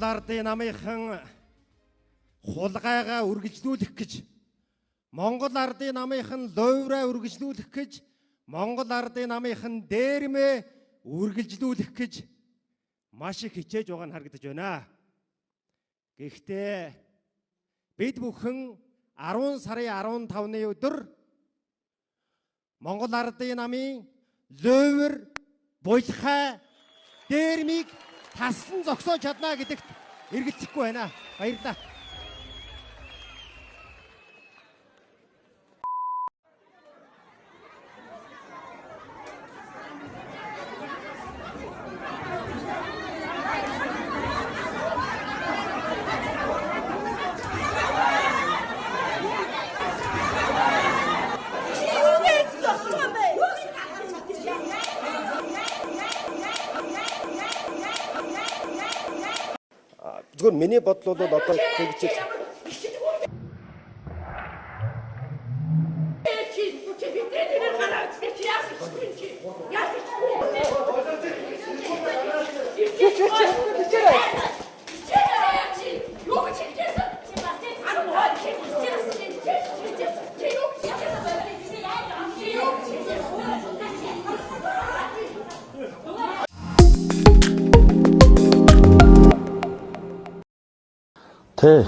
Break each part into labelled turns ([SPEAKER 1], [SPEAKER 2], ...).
[SPEAKER 1] Монгол ардын намынхан хулгайгаа үргэлжлүүлэх гэж, Монгол ардын намынхан лойвраа үргэлжлүүлэх гэж, Монгол ардын намынхан дээрмээ үргэлжлүүлэх гэж маш их хичээж байгаа нь харагдаж байна. Гэхдээ бид бүхэн 10 сарын 15-ны өдөр Монгол ардын намын лойвр булхай дээрмийг тассан зогсоож чадна гэдэгт эргэлзэхгүй байна. Баярлалаа.
[SPEAKER 2] Зүгээр миний бодол бол одоо тэгж Тэ.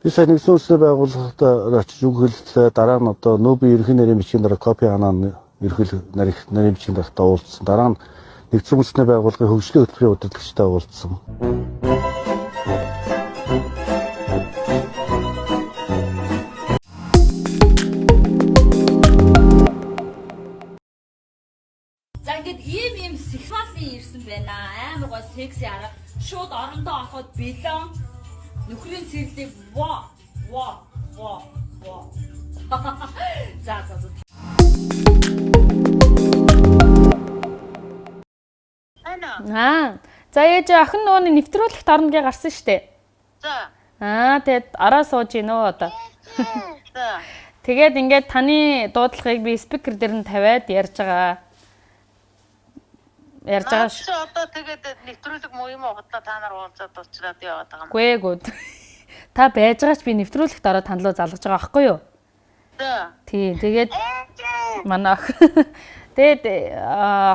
[SPEAKER 2] Би сайн нэгэн улсын байгууллагад очиж үг хэллээ. Дараа нь одоо нөөби ерхий нарийн бичгийн дараа копи ханаа ерхий нарийн бичгийн дарагтаа уулзсан. Дараа нь нэгдсэн улсын байгууллагын хөгжлийн хөтөлбөрийн удирдлагчтай уулзсан.
[SPEAKER 3] За ингээд ийм сексуалын ирсэн байна. Амар гоо секси арга шууд орондоо ороход бэлэн нөхрийн сэрлийг ва. За.
[SPEAKER 4] За ээж охин нөөний нэвтрүүлэгт орно гэж гарсан штэ.
[SPEAKER 5] За.
[SPEAKER 4] Тэгээд араа сууж гинөө одоо.
[SPEAKER 5] За.
[SPEAKER 4] Тэгээд ингээд таны дуудлагыг би спикер дээр нь тавиад ярьж байгаа.
[SPEAKER 5] Чи одоо тэгээд нэвтрүүлэг муу юм уу та нар уулзаад уучраад яваад байгаа юм.
[SPEAKER 4] Гүйгүүд. Та байж байгаач би нэвтрүүлэгт ороод тань руу залгаж байгаа байхгүй юу?
[SPEAKER 5] За.
[SPEAKER 4] Тийм. Тэгээд манай тэгээд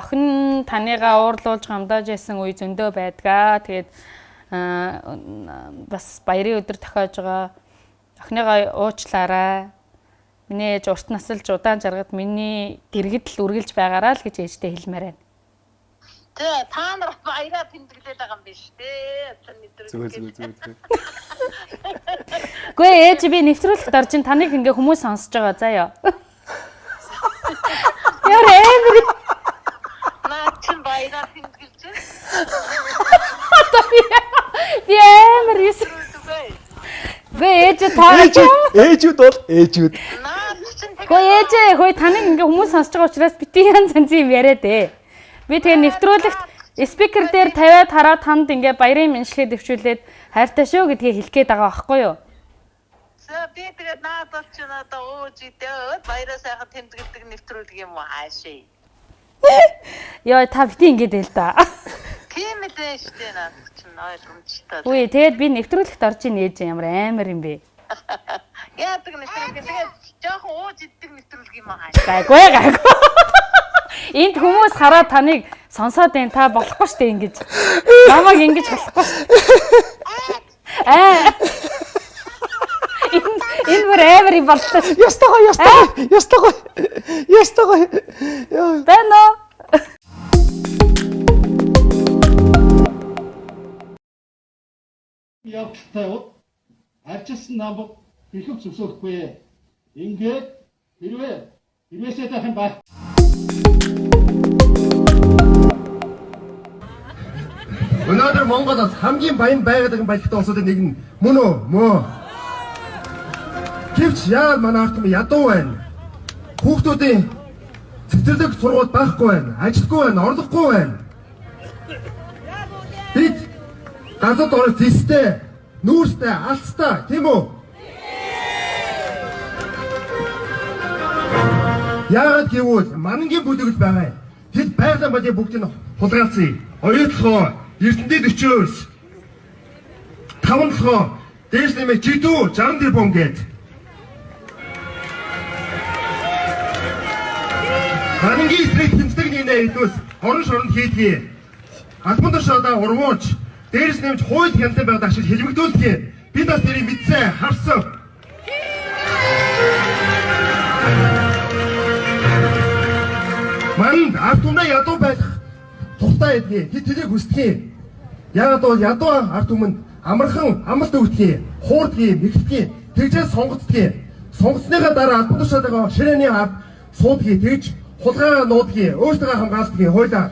[SPEAKER 4] охин таныгаа уурлуулж гамдааж ясан үе зөндөө байдгаа. Тэгээд бас баярын өдөр тохиож байгаа. Охиныгаа уучлаарай. Миний ээж урт насалж удаан жаргад миний дэргэдэл үргэлж байгаараа л гэж ээжтэй хэлмээр байна.
[SPEAKER 5] Та нар баяраа тэмдэглээд байгаа юм биш үү?
[SPEAKER 2] Зүгээр.
[SPEAKER 4] Гүй ээж би нэвтрүүлэгт орж ин таныг ингээ хүмүүс сонсож байгаа заяа. Яа эмэр.
[SPEAKER 5] Наа чи баяраа тэмдэглэж байна.
[SPEAKER 4] Би эмэр юус. Гүй ээж та
[SPEAKER 2] ээжүүд бол ээжүүд.
[SPEAKER 5] Наа чи
[SPEAKER 4] Гүй ээж хөөе таныг ингээ хүмүүс сонсож байгаа учраас бити янз янзын юм яриад ээ. Би тэгээ нэвтрүүлэгт спикер дээр тавиад хараад танд ингээ баярын мэндшлэгээ дэвшүүлээд хайртай шүү гэдгийг хэлэх гээд байгаа байхгүй юу?
[SPEAKER 5] За би тэгээд надад ч надаа ууж идээ баяраа сайхан тэмдэглэдэг нэвтрүүлэг юм уу хаашаа.
[SPEAKER 4] Яа та бити ингээд ээ л да.
[SPEAKER 5] Тийм ээ штэ надад ч ойлгомжтой.
[SPEAKER 4] Үгүй тэгээд би нэвтрүүлэгт орж ийн ээж ямар амар юм бэ?
[SPEAKER 5] Яадаг нэвтрүүлэг тэгээд жоохон ууж иддэг нэвтрүүлэг юм аа хаашаа.
[SPEAKER 4] Гайгүй. Энд хүмүүс хараад таныг сонсоод байна. Та болохгүй штэ ингэж. Намайг ингэж болохгүй. Энэ бүр амар юм боллоо.
[SPEAKER 2] Ястагой.
[SPEAKER 4] Бэно.
[SPEAKER 6] явтай арчилсан намб бэлэв зөвсөхгүй. Ингээд хэрвээсээ тахын баг.
[SPEAKER 2] Өнөөдөр Монголоос хамгийн баян байгаад байгаа баялагтай улсуудын нэг нь мөн үү? Мөн. Гэвч яа манай ард түмэн ядуу байна. Хүүхдүүдийн цэцэрлэг сургууль байхгүй байна. Ажилгүй байна, орлогогүй байна. Бид газар дор зэстэй, нүүрстэй, алцтай, тийм үү? Яагаад гэвэл манангийн бүлэгд байгаа. Тэд байгалийн бодийн бүгдийг хулгайлцъя. Оюутлахоо, эрдэнэд өчөөс.
[SPEAKER 1] 5 дээш нэмээ жидүү 60 тэрбум гээд. Харангийн эсрэг тэмцдэг нэ хэдүүс хорон шоронд хийдгий. Албан тушаалаа урвууч дээш нэмж хууль хяналтын байгаад ашиг хэлбэгдүүлдэг. Би бас тэрийг мэдсэн, харсан. Манд ард түмний ядуу байх туртай эдгээ хэд хэлийг хүсдэг. Яг бол ядуу ард түмэнд амархан амлалт өгдөг, хуурдаг, мэгдэг, тэгжээ сонгоцдог. Сонгоцныхаа дараа албан тушаалаа ширээний ард суудгийг тэгж хулгайгаа нуудгийг өөртөө хамгаалдаг хуулиар.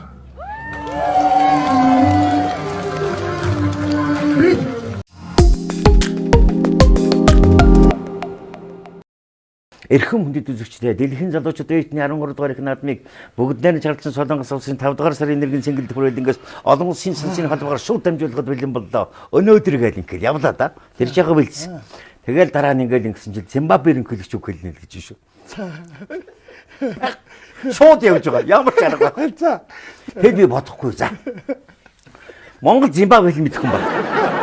[SPEAKER 7] Эрхэм хүндэт үзэгчдээ дэлхийн залуучууд ээлжний 13 дугаар их наадмыг бүгд найран чарлсан Солонгос улсын 5 дугаар сарын 1-ний цэнгэлд хүрээлэнгээс олон улсын сансын холбоогоор шууд дамжуулахад бэлэн боллоо. Өнөөдөр гээл ингээл явлаа да. Тэр жагаа бэлдсэн. Тэгэл дараа нь ингээл ингэсэн чинь Зимбабвеийн хөлөгч үг хэлнэ л гэж шүү. Шууд явж байгаа. Ямар ч арга байхгүй. За. Тэг би бодохгүй за. Монгол Зимбабве хэл мэдэх юм байна.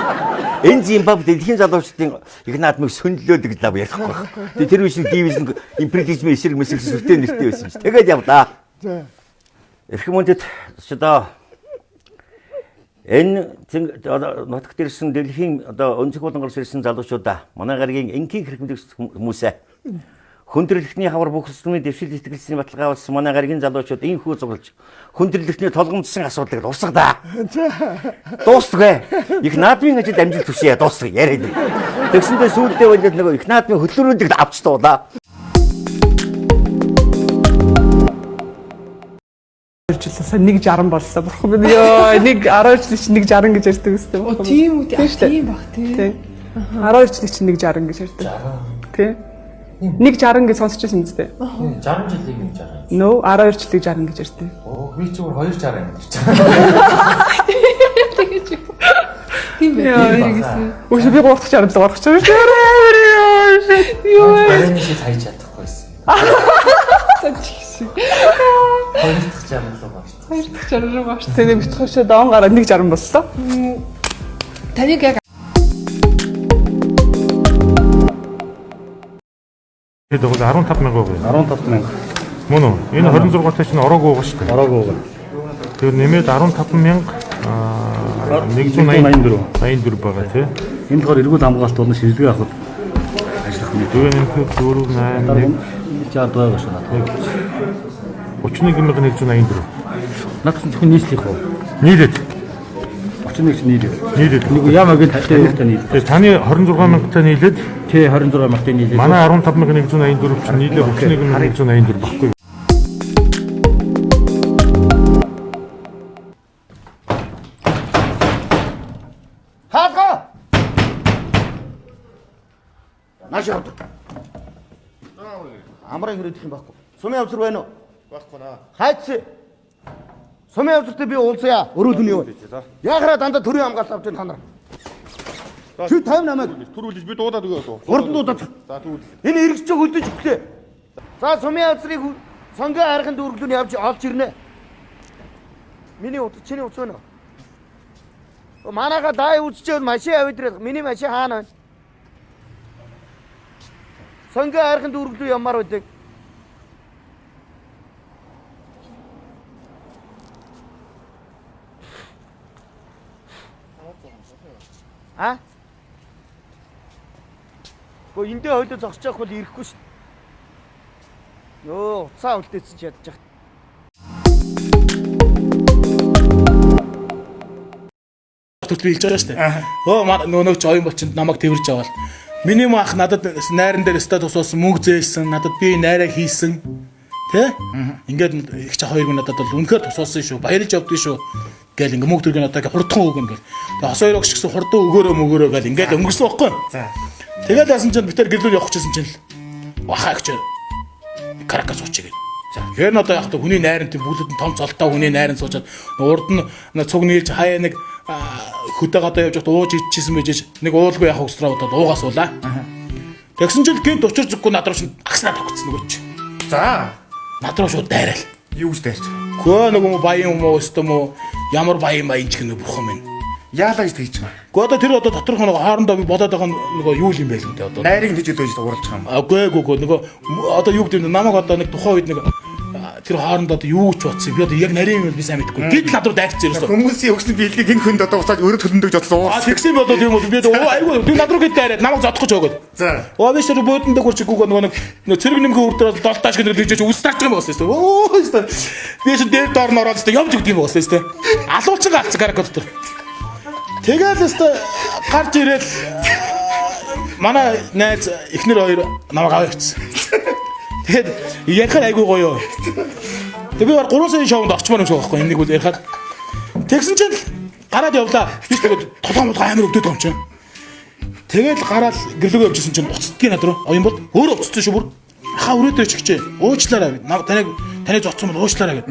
[SPEAKER 7] Энэ Зимбабве дэлхийн залуучдын их наадмыг сөндлөөдөг л ав ярихгүй байна. Тэр үеийн дивизн империализм эсрэг мэсэг сүртэй нэртэй байсан шүү. Тэгээд явлаа. За. Эрхэм хүндэт одоо энэ нутагт ирсэн дэлхийн одоо өнцөг болонгоос ирсэн залуучуудаа манай гарагийн энгийн хэрэглэгч хүмүүсээ хүндрэлтний хавар бүхэлсний дэвшил итгэлсний баталгаа болсон манай гарагийн залуучууд энэ хүү зурлж хүндрэлтний толгомжсон асуудлыг дуусгадаа. Дуусгая. Их наадмын ажил амжилт хүсье дуусгая яриад. Тэгсэндээ сүүлдээ болоод нөгөө их наадмын хөтлөрүүдийг авч туулаа.
[SPEAKER 8] Жилээс 160 боллоо. Бурхан минь ёо 12 жил чинь 160 гэж ярьдаг үстэй. Тийм үү тийм баг тий. 12 жил чинь 160 гэж ярьдаг. Тий. 160 гэж сонсчихсан юм зү.
[SPEAKER 9] 60 жилиг 160.
[SPEAKER 8] Нөө 12 жилиг 60 гэж ярьдаг.
[SPEAKER 9] Оо би зүгээр 260 юм гэж байна.
[SPEAKER 8] Тэгэж. Тийм байх. Өөш би 360 л гарах чинь. Ёо.
[SPEAKER 9] Барин шиг хайж чадахгүйсэн.
[SPEAKER 8] Цачиг.
[SPEAKER 9] 260 л багш.
[SPEAKER 8] 260 багш. Тэгээ битгүүшээ доон гараад 160 боллоо. Таныг яг
[SPEAKER 10] Тэгээд 15,000 уу?
[SPEAKER 2] 15,000.
[SPEAKER 10] Мөн үү? Энэ 26-тай чинь ороогүй байгаа шүү дээ.
[SPEAKER 2] Ороогүй байгаа.
[SPEAKER 10] Тэгэхээр нэмээд 15,184 байгаа тий.
[SPEAKER 2] Энэ болохоор эргүүл хамгаалалт болон шилжлэг авахд ажиллах юм.
[SPEAKER 10] Тэгээ нэмэхэд 481
[SPEAKER 2] чад байгаа шүү надад.
[SPEAKER 10] 31,184.
[SPEAKER 2] Надад зөвхөн нийслэх үү?
[SPEAKER 10] Нийлээд
[SPEAKER 2] 31 чинь нийлээд.
[SPEAKER 10] Нийлээд.
[SPEAKER 2] Нэг ямагийн тавтай нийлээд.
[SPEAKER 10] Тэгээ таны 26,000-тай нийлээд
[SPEAKER 2] тий 26,000-тай нийлээд.
[SPEAKER 10] Манай 15,184 чинь нийлээд 31,184 баггүй.
[SPEAKER 7] Хаалга. Наш явд. Амраа ирэх юм байхгүй. Сумын авцар байна уу?
[SPEAKER 1] Байхгүй наа.
[SPEAKER 7] Хайц. Сумын авцартай би уулзъя. Өрөөлөний юу? Яахаараа дандаа төрийн хамгаалалт авч та нар. Чи 58-ыг
[SPEAKER 1] Түрүүлж би дуудаад өгөө.
[SPEAKER 7] хурдан дуудаад.
[SPEAKER 1] За тэгвэл
[SPEAKER 7] Энэ эргэж хөлдөж өглөө. За сумын авцрыг сонгоо хайрхан дүүрглүүн явж олж ирнэ. Миний утас чиний утас байна уу? Манайха дай үзчихвэл машин авидрах. Миний машин хаана байна? Сонгоо хайрхан дүүрглүү ямаар байдаг. А? Гэхдээ эндээ хойлоо зогсож явах бол ирэхгүй шүү. Нөө, уцаа үлдээсэн ч ядчих.
[SPEAKER 11] Тэгвэл би хэлж байгаа шүү дээ. Өө нөгөө ч оюун болчиход намайг тэрвэрж аваад. Миний маах надад найран дээр өстө тусуусан мөнгө зээлсэн, надад би найраа хийсэн. Тэ? Ингээд их ч хоёр минь надад бол үнэхээр тусуусан шүү. Баярлж явдгийн шүү. Гэл ингээ мөнгө төргөн одоо хурдхан өгнө гэл. Тэгээ хос хоёр огш гэсэн хурдан өгөөрөө гэл ингээд өнгөрсөн байхгүй. За. Тэгээд яасан чинь битэр гэрлүүл явах гэсэн чинь л вахаа гэж Каракас уучиг. За. Тэгэхээр одоо яг хүний найранд бүлэд нь том цолтой хүний найранд суучаад урд нь цуг нийлж хаяа нэг хөдөө гадаа явж байхад ууж идчихсэн байж нэг уулгүй явах усраа удаад уугаас уулаа. Тэгсэн чинь гинт учир зүггүй над руу шин агсраад авчихсан нөгөө чи. За. Над руу шууд дайраал. Юу гэж дайрч? Хөө нөгөө баян юм уу өстөм үү ямар баян ч гэнэ бурхан минь.
[SPEAKER 12] Яалаа гэж тэгж байгаа.
[SPEAKER 11] Гэхдээ одоо тэр одоо доторх нэг хоорондоо би бодоод байгаа нөгөө юу юм бэ л дээ одоо.
[SPEAKER 12] Найрыг гэж өдөөж уралж байгаа юм.
[SPEAKER 11] Үгүй нөгөө одоо юу гэдэг намайг одоо нэг тухайн үед нэг тэр хоорондоо одоо юу ч бодсон. Би одоо яг нарийн юм би сайн мэдэхгүй. Гэтэл над руу дайрцсан ерөөсөө.
[SPEAKER 12] Хүмүүсийн өгсөн биелгийг хэн хүнд одоо уцааж өрөө төлөндөг жоцсон.
[SPEAKER 11] Тэгсэн бодоод юм бол би айгүй би над руу гээд дайраад намайг зодохож өгөөд.
[SPEAKER 12] За.
[SPEAKER 11] Биш тэр бөөдөндөө гурчгүйг нөгөө цэрэг нэмхээ үрдээ долтааш гэдэг тэгж үстарч байгаа юм байна шүү. Оо би ч дээр доор нь ороод явж өгд юм байна шүү. Алуулчин гаалцсан каракот дотор. Тэгэл өстө гарч ирэл манай найз эхнэр хоёр намайг аваа явцсан. Тэгэд ярихаар айгүй гоё. Тэг би 3 сая шоунд орчмоор юм шиг байхгүй энийг үл ярихаар. Тэгсэн чинь гараад явлаа. Би тэгээд толгой амар өвдөд байгаа юм чинь. Тэгэл гараад гэрлөгөө явжсэн чинь уцдгийн над руу. Оюун бол өөрөө уцсан шүү бүр. Хаа өрөөдөө чигчээ. Уучлаарай. Таныг зоцсон бол уучлаарай гэв.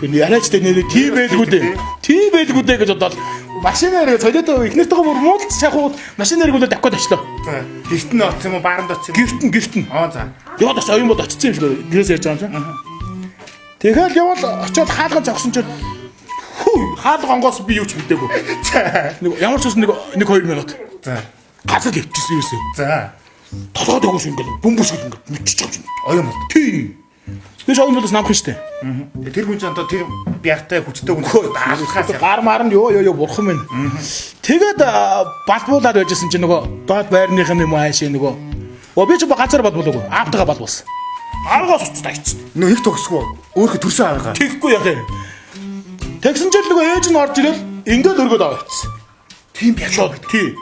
[SPEAKER 11] Тэгэхээр яриач тэ нэр тийм байлгүй дээ. Тийм байлгүй дээ гэж бодоод машинаар цолиотоо ихнэртэйгээ бүр муудалц шахууд машинаар гүлээ давхад очлоо.
[SPEAKER 12] За. Гэрт нь оцсон юм уу? Бааранд оцсон юм уу?
[SPEAKER 11] Гэрт нь.
[SPEAKER 12] Аа за.
[SPEAKER 11] Яваад бас оюун бол очсон юм шиг гэрээс ярьж байгаа юм чинь. Тэгэл явал очиод хаалган зогсон чинь хаалга онгоос би юу ч мэдээгүй. Нэг ямар ч ус нэг 2 минут.
[SPEAKER 12] За.
[SPEAKER 11] Газар дэвчихсэн юусэн.
[SPEAKER 12] За.
[SPEAKER 11] Толгойд өгөөш ингээд бөмбөс гэдэг ингээд мэдчихэж байгаа юм.
[SPEAKER 12] Оюун бол.
[SPEAKER 11] Тий. Биш оюун болоос намхан штэ.
[SPEAKER 12] Тэр хүн ч одоо тэр бягтай хүчтэй хүн даалгахаас
[SPEAKER 11] гар маар нь ёо бурхан минь. Тэгээд балбуулаад байжсэн чинь нөгөө доод байрных нь юм аашаа нөгөө. Би ч ганцаар балбуулаагүй. Аавтайгаа балбуулсан. Аргаас уцтай хийчихсэн.
[SPEAKER 12] Нөө их тогсгүй. Өөрөө төрсөн аваа.
[SPEAKER 11] Тэгэхгүй яах юм. Тэгсэн чинь нөгөө ээж нь орж ирэл ингээд өргөд аваа хийсэн.
[SPEAKER 12] Тийм бяцаа.
[SPEAKER 11] Тий.